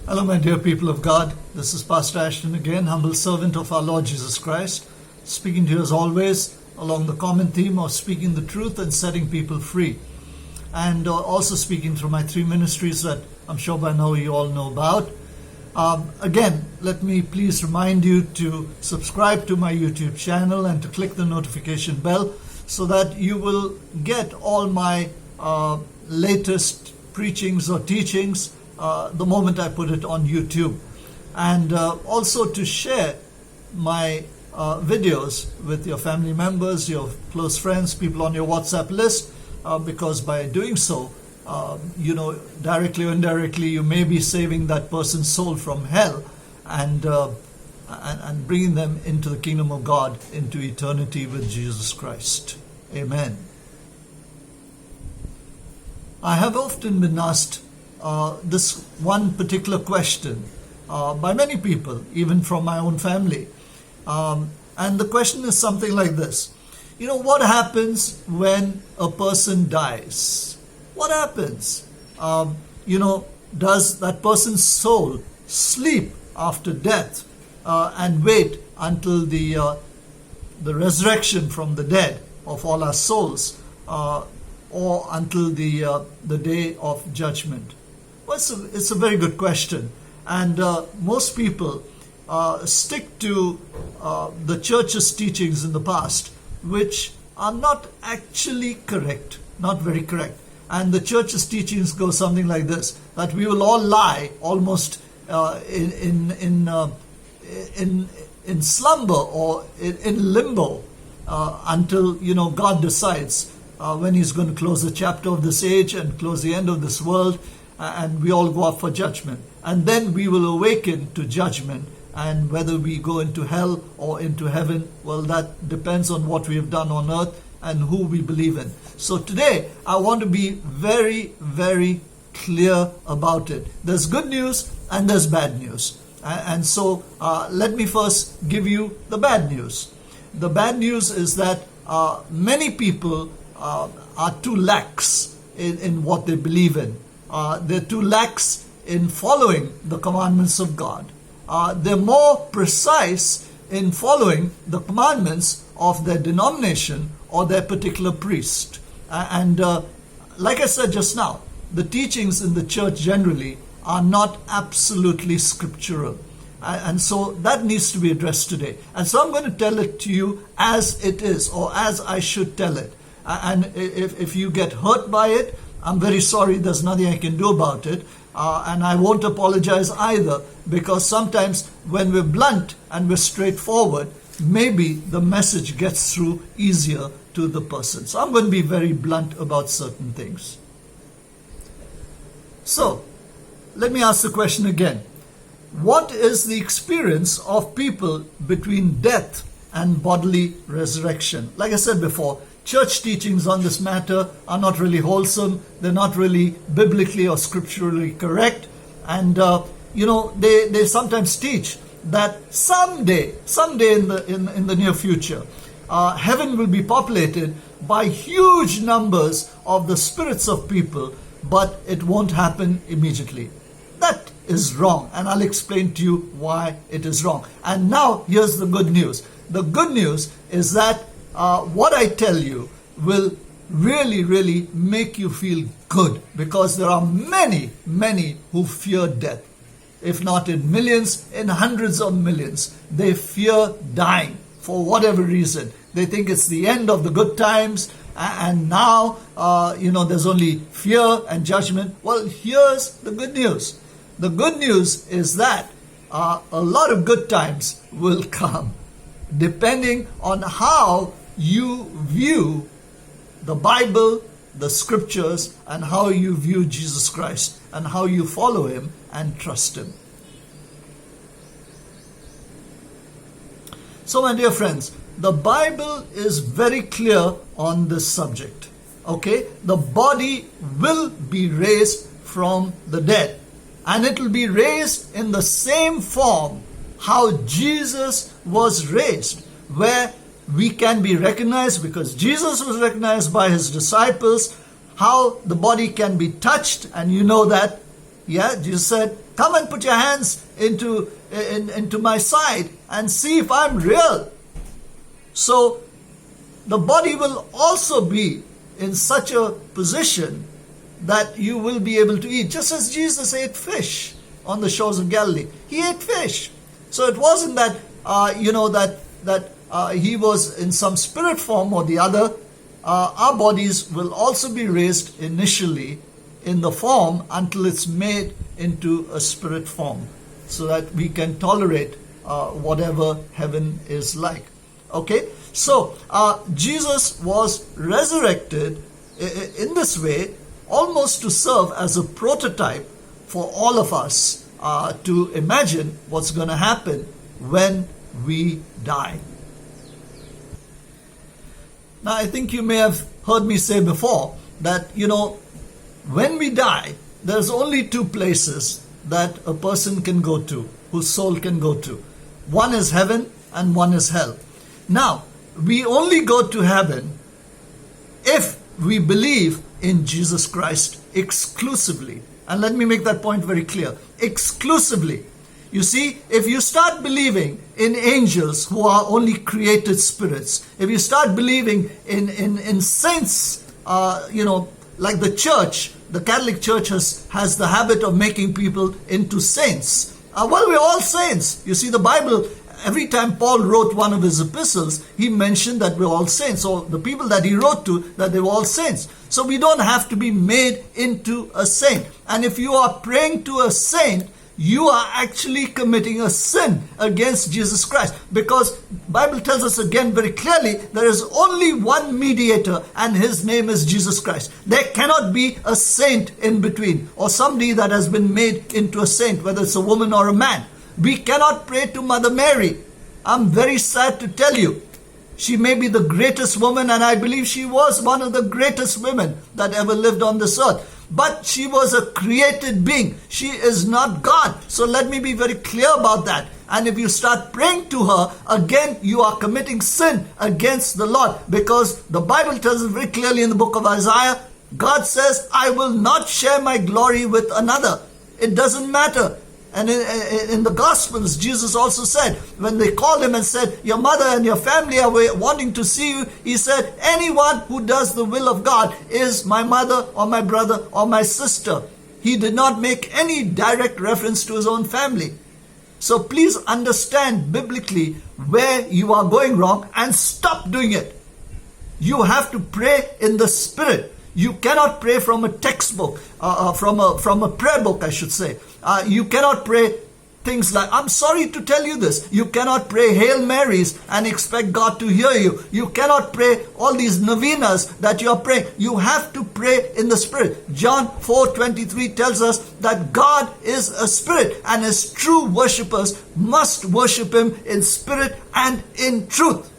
Hello, my dear people of God. This is Pastor Ashton again, humble servant of our Lord Jesus Christ, speaking to you as always along the common theme of speaking the truth and setting people free. And also speaking through my three ministries that I'm sure by now you all know about. Again, let me please remind you to subscribe to my YouTube channel and to click the notification bell so that you will get all my latest preachings or teachings the moment I put it on YouTube. And also to share my videos with your family members, your close friends, people on your WhatsApp list, because by doing so, directly or indirectly, you may be saving that person's soul from hell and bringing them into the kingdom of God, into eternity with Jesus Christ. Amen. I have often been asked this one particular question by many people, even from my own family. And the question is something like this. What happens when a person dies? What happens? Does that person's soul sleep after death and wait until the resurrection from the dead of all our souls, or until the day of judgment? Well, it's a very good question, and most people stick to the church's teachings in the past, which are not actually correct, not very correct. And the church's teachings go something like this: that we will all lie almost in slumber or in limbo until God decides when He's going to close the chapter of this age and close the end of this world, and we all go up for judgment. And then we will awaken to judgment, and whether we go into hell or into heaven, well, that depends on what we have done on earth and who we believe in. So today, I want to be very, very clear about it. There's good news and there's bad news. And so let me first give you the bad news. The bad news is that many people are too lax in what they believe in. They're too lax in following the commandments of God. They're more precise in following the commandments of their denomination or their particular priest. And like I said just now, the teachings in the church generally are not absolutely scriptural. And so that needs to be addressed today. And so I'm going to tell it to you as it is, or as I should tell it. And if you get hurt by it, I'm very sorry, there's nothing I can do about it. And I won't apologize either, because sometimes when we're blunt and we're straightforward, maybe the message gets through easier to the person. So I'm going to be very blunt about certain things. So, let me ask the question again. What is the experience of people between death and bodily resurrection? Like I said before, church teachings on this matter are not really wholesome. They're not really biblically or scripturally correct. And, they sometimes teach that someday in the near future, heaven will be populated by huge numbers of the spirits of people, but it won't happen immediately. That is wrong, and I'll explain to you why it is wrong. And now here's the good news. The good news is that what I tell you will really, really make you feel good, because there are many, many who fear death. If not in millions, in hundreds of millions. They fear dying for whatever reason. They think it's the end of the good times, and now, there's only fear and judgment. Well, here's the good news. The good news is that a lot of good times will come, depending on how you view the Bible, the scriptures, and how you view Jesus Christ, and how you follow Him and trust Him. So, my dear friends, the Bible is very clear on this subject. Okay? The body will be raised from the dead. And it will be raised in the same form how Jesus was raised, where we can be recognized, because Jesus was recognized by His disciples, how the body can be touched. And you know that, Jesus said, Come and put your hands into my side and see if I'm real. So the body will also be in such a position that you will be able to eat. Just as Jesus ate fish on the shores of Galilee. He ate fish. So it wasn't that, he was in some spirit form or the other. Our bodies will also be raised initially in the form until it's made into a spirit form, so that we can tolerate whatever heaven is like. Okay, so Jesus was resurrected in this way, almost to serve as a prototype for all of us to imagine what's going to happen when we die. Now, I think you may have heard me say before that, when we die, there's only two places that a person can go to, whose soul can go to. One is heaven and one is hell. Now, we only go to heaven if we believe in Jesus Christ exclusively. And let me make that point very clear. Exclusively. You see, if you start believing in angels who are only created spirits, if you start believing in saints, like the church, the Catholic Church has the habit of making people into saints. We're all saints. You see, the Bible, every time Paul wrote one of his epistles, he mentioned that we're all saints. So the people that he wrote to, that they were all saints. So we don't have to be made into a saint. And if you are praying to a saint, you are actually committing a sin against Jesus Christ. Because Bible tells us again very clearly, there is only one mediator and his name is Jesus Christ. There cannot be a saint in between, or somebody that has been made into a saint, whether it's a woman or a man. We cannot pray to Mother Mary. I'm very sad to tell you, she may be the greatest woman, and I believe she was one of the greatest women that ever lived on this earth. But she was a created being. She is not God. So let me be very clear about that. And if you start praying to her, again, you are committing sin against the Lord. Because the Bible tells us very clearly in the book of Isaiah, God says, I will not share my glory with another. It doesn't matter. And in the Gospels, Jesus also said, when they called him and said, your mother and your family are wanting to see you, he said, anyone who does the will of God is my mother or my brother or my sister. He did not make any direct reference to his own family. So please understand biblically where you are going wrong and stop doing it. You have to pray in the Spirit. You cannot pray from a textbook, from a prayer book, I should say. You cannot pray things like, I'm sorry to tell you this, you cannot pray Hail Marys and expect God to hear you. You cannot pray all these novenas that you are praying. You have to pray in the Spirit. John 4:23 tells us that God is a spirit and his true worshippers must worship him in spirit and in truth.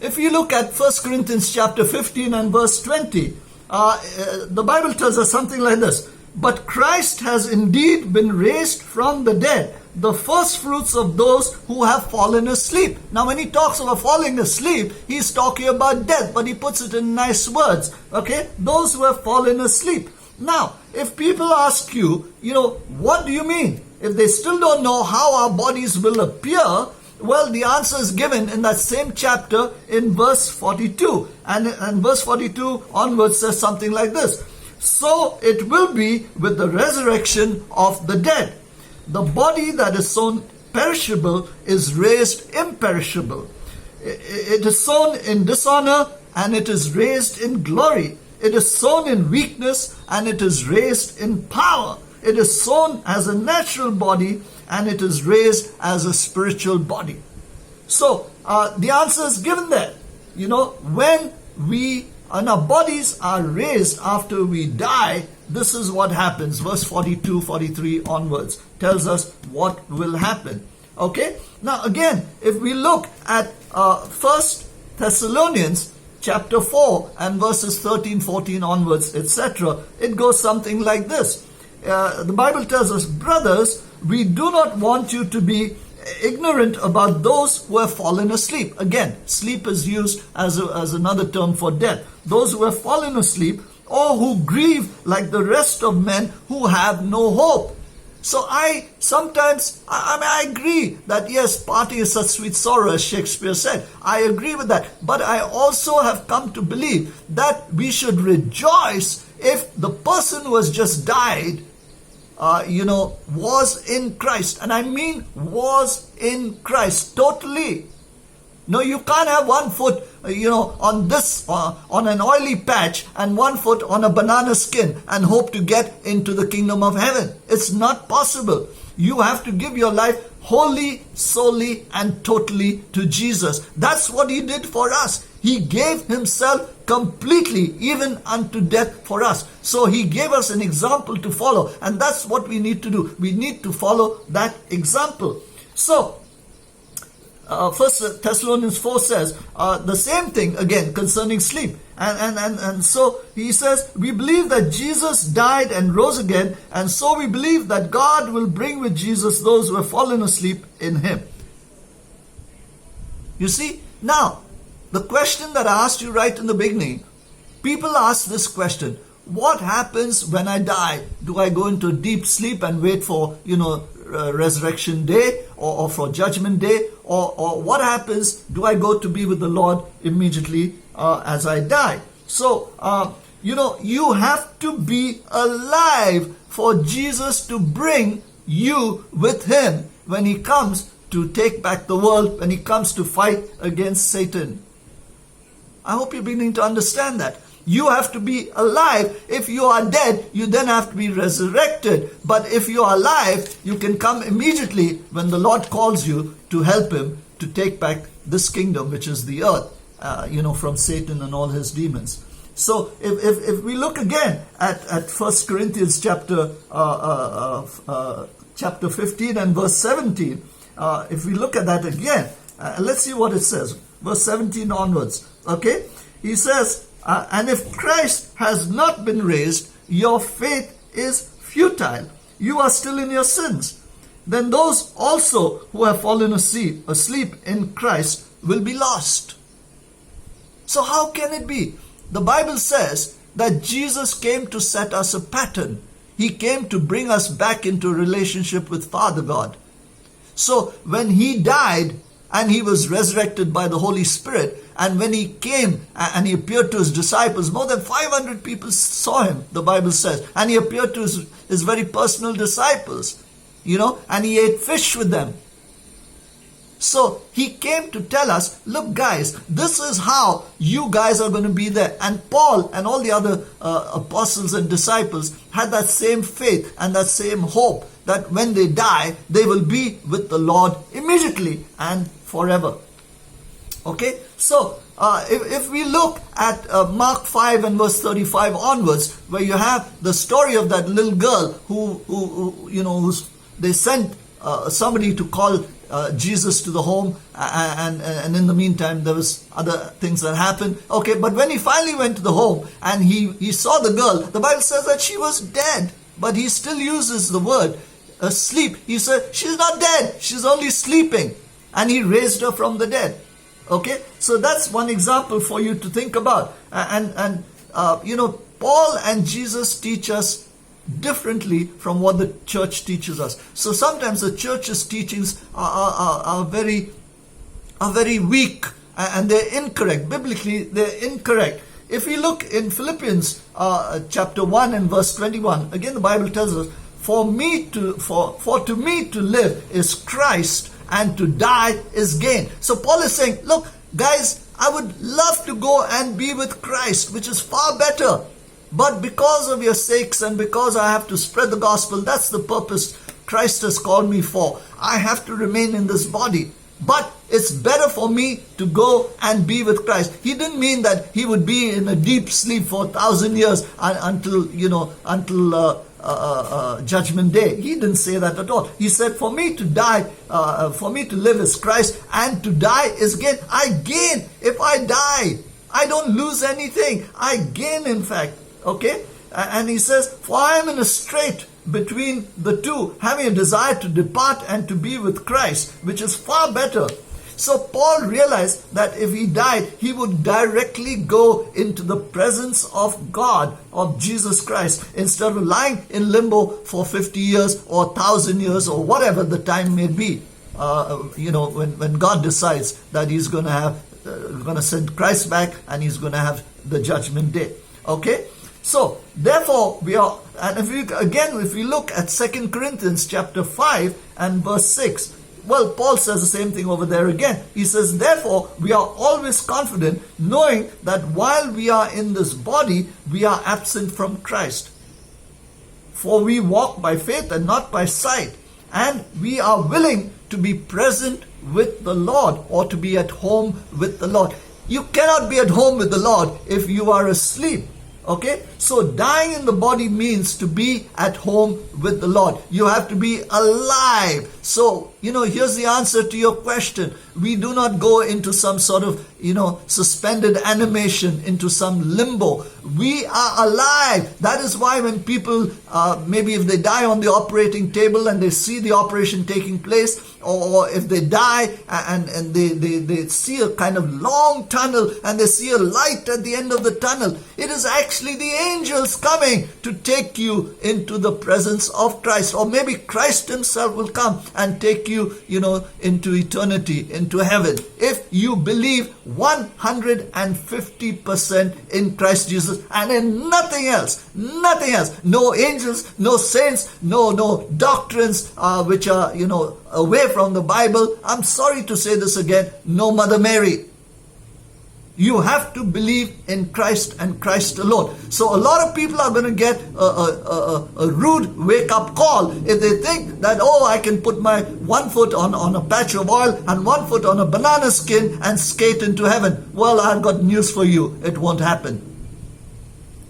If you look at 1 Corinthians chapter 15 and verse 20, the Bible tells us something like this. But Christ has indeed been raised from the dead, the first fruits of those who have fallen asleep. Now when he talks about falling asleep, he's talking about death, but he puts it in nice words. Okay? Those who have fallen asleep. Now, if people ask you, what do you mean? If they still don't know how our bodies will appear, well, the answer is given in that same chapter in verse 42. And verse 42 onwards says something like this. So it will be with the resurrection of the dead. The body that is sown perishable is raised imperishable. It is sown in dishonor and it is raised in glory. It is sown in weakness and it is raised in power. It is sown as a natural body and it is raised as a spiritual body. So the answer is given there. When our bodies are raised after we die, this is what happens. Verse 42, 43 onwards tells us what will happen. Okay? Now again, if we look at 1 Thessalonians chapter 4 and verses 13, 14 onwards, etc., it goes something like this. The Bible tells us, brothers, we do not want you to be ignorant about those who have fallen asleep. Again, sleep is used as another term for death. Those who have fallen asleep or who grieve like the rest of men who have no hope. So I agree that yes, party is such sweet sorrow, as Shakespeare said. I agree with that. But I also have come to believe that we should rejoice if the person who has just died, was in Christ. And I mean was in Christ totally. No, you can't have one foot, on an oily patch and one foot on a banana skin and hope to get into the kingdom of heaven. It's not possible. You have to give your life wholly, solely, and totally to Jesus. That's what He did for us. He gave Himself completely, even unto death for us. So He gave us an example to follow. And that's what we need to do. We need to follow that example. So, 1 Thessalonians 4 says the same thing again concerning sleep. And so he says, we believe that Jesus died and rose again, and so we believe that God will bring with Jesus those who have fallen asleep in Him. You see, now, the question that I asked you right in the beginning, people ask this question: what happens when I die? Do I go into deep sleep and wait for, resurrection day or for judgment day? Or what happens? Do I go to be with the Lord immediately as I die? So, you have to be alive for Jesus to bring you with Him when He comes to take back the world, when He comes to fight against Satan. I hope you're beginning to understand that. You have to be alive. If you are dead, you then have to be resurrected. But if you are alive, you can come immediately when the Lord calls you to help Him to take back this kingdom, which is the earth, from Satan and all his demons. So if we look again at 1 Corinthians chapter 15 and verse 17, if we look at that again, let's see what it says. Verse 17 onwards. Okay? He says, and if Christ has not been raised, your faith is futile. You are still in your sins. Then those also who have fallen asleep in Christ will be lost. So how can it be? The Bible says that Jesus came to set us a pattern. He came to bring us back into a relationship with Father God. So when He died and He was resurrected by the Holy Spirit, and when He came and He appeared to His disciples, more than 500 people saw Him, the Bible says. And He appeared to His very personal disciples, and He ate fish with them. So He came to tell us, look guys, this is how you guys are going to be there. And Paul and all the other apostles and disciples had that same faith and that same hope that when they die, they will be with the Lord immediately and forever. Okay, so if we look at Mark 5 and verse 35 onwards, where you have the story of that little girl who they sent somebody to call Jesus to the home, and in the meantime there was other things that happened. Okay, but when he finally went to the home and he saw the girl, the Bible says that she was dead, but he still uses the word asleep. He said she's not dead, she's only sleeping, and he raised her from the dead. Okay, so that's one example for you to think about. Paul and Jesus teach us differently from what the church teaches us. So sometimes the church's teachings are very weak, and they're incorrect. Biblically, they're incorrect. If we look in Philippians chapter 1 and verse 21, again the Bible tells us, for to me to live is Christ, and to die is gain. So Paul is saying, look, guys, I would love to go and be with Christ, which is far better. But because of your sakes and because I have to spread the gospel, that's the purpose Christ has called me for. I have to remain in this body. But it's better for me to go and be with Christ. He didn't mean that he would be in a deep sleep for 1,000 years until judgment day. He didn't say that at all. He said, for me to die, for me to live is Christ, and to die is gain. I gain if I die. I don't lose anything. I gain, in fact. Okay? And he says, for I am in a strait between the two, having a desire to depart and to be with Christ, which is far better. So Paul realized that if he died, he would directly go into the presence of God, of Jesus Christ, instead of lying in limbo for 50 years or 1,000 years or whatever the time may be. When God decides that he's going to send Christ back and he's going to have the judgment day. Okay? So, therefore, if we look at 2 Corinthians chapter 5 and verse 6, well, Paul says the same thing over there again. He says, therefore, we are always confident, knowing that while we are in this body, we are absent from Christ. For we walk by faith and not by sight. And we are willing to be present with the Lord, or to be at home with the Lord. You cannot be at home with the Lord if you are asleep. Okay? So dying in the body means to be at home with the Lord. You have to be alive. So, here's the answer to your question. We do not go into some sort of, suspended animation, into some limbo. We are alive. That is why when people, maybe if they die on the operating table and they see the operation taking place, or if they die and they see a kind of long tunnel and they see a light at the end of the tunnel, it is actually the angels coming to take you into the presence of Christ. Or maybe Christ himself will come and take you, into eternity, into heaven. If you believe 150% in Christ Jesus and in nothing else. No angels, no saints, no doctrines which are, away from the Bible. I'm sorry to say this again, no Mother Mary. You have to believe in Christ and Christ alone. So a lot of people are going to get a rude wake-up call if they think that, I can put my one foot on a patch of oil and one foot on a banana skin and skate into heaven. Well, I've got news for you. It won't happen.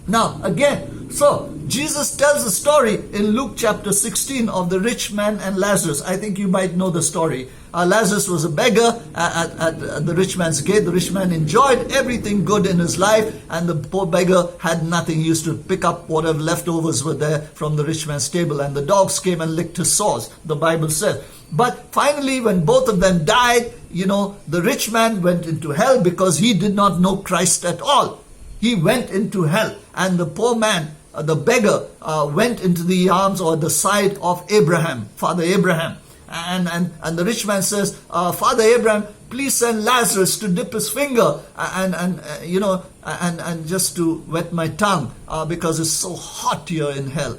Now, again, so Jesus tells a story in Luke chapter 16 of the rich man and Lazarus. I think you might know the story. Lazarus was a beggar at the rich man's gate. The rich man enjoyed everything good in his life, and the poor beggar had nothing. He used to pick up whatever leftovers were there from the rich man's table, and the dogs came and licked his sores, the Bible says. But finally, when both of them died, the rich man went into hell because he did not know Christ at all. He went into hell, and the poor man, the beggar, went into the arms or the side of Abraham, Father Abraham. And the rich man says, Father Abraham, please send Lazarus to dip his finger and just to wet my tongue because it's so hot here in hell.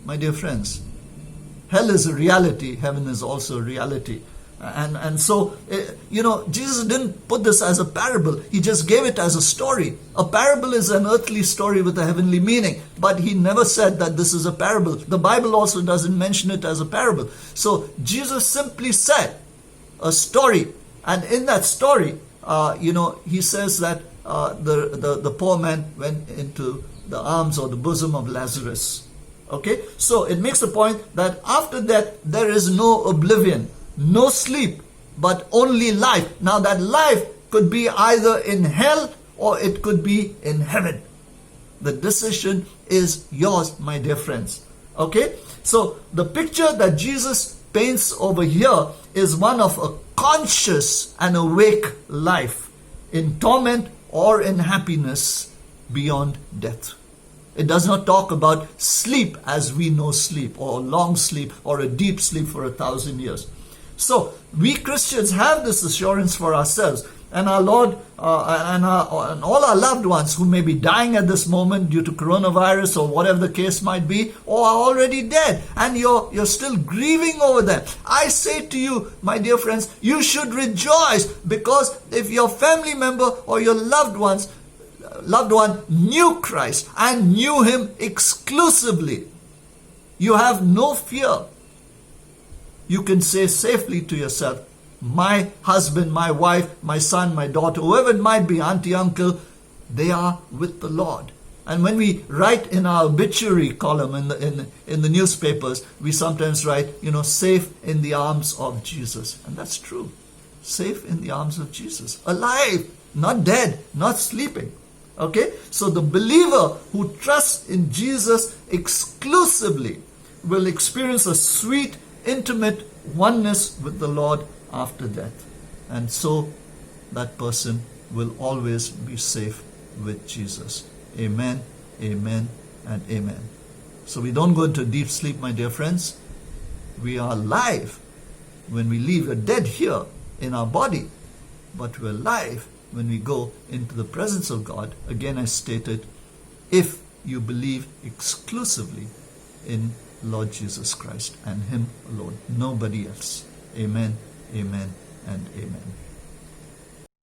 My dear friends, hell is a reality. Heaven is also a reality. And so, Jesus didn't put this as a parable. He just gave it as a story. A parable is an earthly story with a heavenly meaning. But he never said that this is a parable. The Bible also doesn't mention it as a parable. So, Jesus simply said a story. And in that story, he says that the poor man went into the arms or the bosom of Lazarus. Okay? So, it makes the point that after that, there is no oblivion. No sleep, but only life. Now that life could be either in hell or it could be in heaven. The decision is yours, my dear friends. Okay? So the picture that Jesus paints over here is one of a conscious and awake life in torment or in happiness beyond death. It does not talk about sleep as we know sleep, or long sleep, or a deep sleep for 1,000 years. So, we Christians have this assurance for ourselves, and our Lord and all our loved ones who may be dying at this moment due to coronavirus or whatever the case might be, or are already dead, and you're still grieving over them. I say to you, my dear friends, you should rejoice, because if your family member or your loved one knew Christ and knew Him exclusively, you have no fear. You can say safely to yourself, my husband, my wife, my son, my daughter, whoever it might be, auntie, uncle, they are with the Lord. And when we write in our obituary column in the newspapers, we sometimes write, safe in the arms of Jesus. And that's true. Safe in the arms of Jesus. Alive, not dead, not sleeping. Okay? So the believer who trusts in Jesus exclusively will experience a sweet, intimate oneness with the Lord after death. And so that person will always be safe with Jesus. Amen, amen, and amen. So we don't go into deep sleep, my dear friends. We are alive when we leave. We're dead here in our body, but we're alive when we go into the presence of God. Again, I stated, if you believe exclusively in Lord Jesus Christ and Him alone, nobody else. Amen, amen, and amen.